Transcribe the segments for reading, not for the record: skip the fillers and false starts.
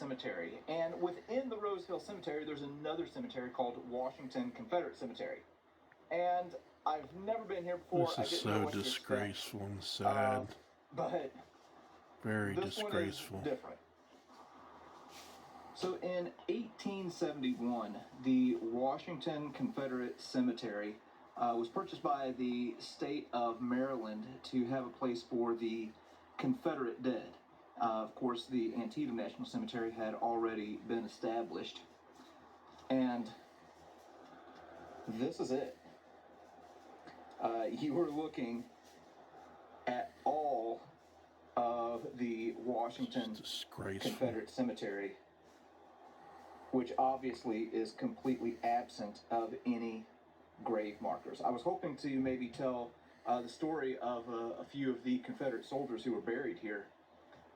Cemetery. And within the Rose Hill Cemetery, there's another cemetery called Washington Confederate Cemetery. And I've never been here before. This is so disgraceful and sad. But very this disgraceful. One is different. So in 1871, the Washington Confederate Cemetery was purchased by the state of Maryland to have a place for the Confederate dead. Of course, the Antietam National Cemetery had already been established. And this is it. You were looking at all of the Washington Confederate Cemetery, which obviously is completely absent of any grave markers. I was hoping to maybe tell the story of a few of the Confederate soldiers who were buried here,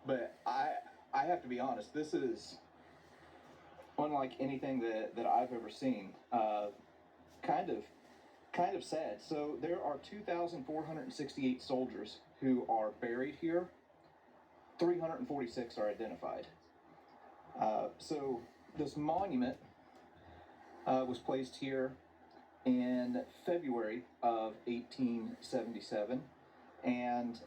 but I have to be honest, this is unlike anything that I've ever seen. Kind of sad. So there are 2,468 soldiers who are buried here. 346 are identified. So this monument was placed here in February of 1877, and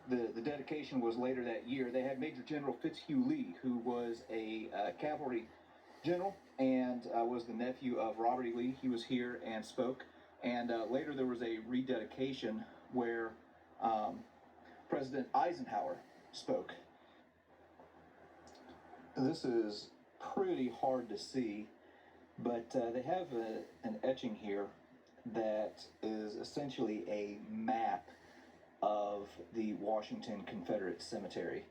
the dedication was later that year. They had Major General Fitzhugh Lee, who was a cavalry general and was the nephew of Robert E. Lee. He was here and spoke, and later there was a rededication where President Eisenhower spoke. This is pretty hard to see, but they have an etching here that is essentially a map of the Washington Confederate Cemetery.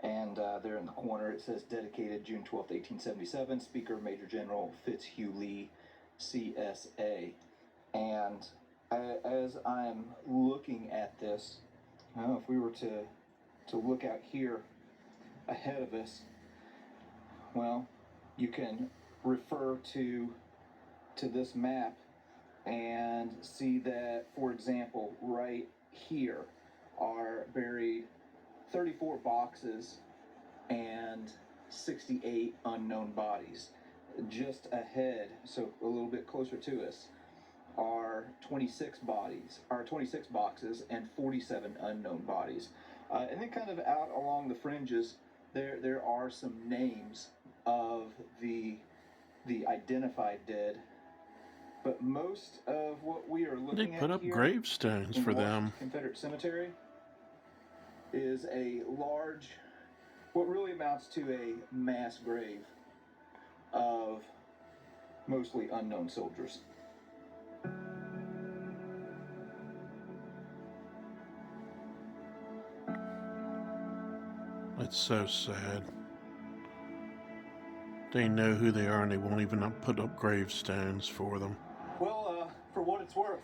And there in the corner it says dedicated June 12th, 1877, Speaker Major General Fitzhugh Lee, CSA. And as I'm looking at this, if we were to look out here ahead of us, well, you can refer to this map and see that, for example, right here are buried 34 boxes and 68 unknown bodies. Just ahead, so a little bit closer to us, are 26 boxes and 47 unknown bodies. And then kind of out along the fringes, there are some names of the identified dead, but most of what we are looking at put up here gravestones for them. Confederate Cemetery is a large, what really amounts to a mass grave of mostly unknown soldiers. It's so sad. They know who they are and they won't even put up gravestones for them. Well, for what it's worth,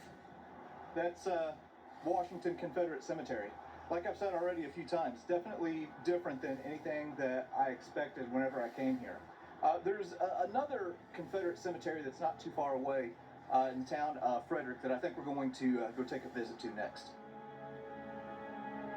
that's Washington Confederate Cemetery. Like I've said already a few times, definitely different than anything that I expected whenever I came here. There's another Confederate cemetery that's not too far away in the town of Frederick that I think we're going to go take a visit to next.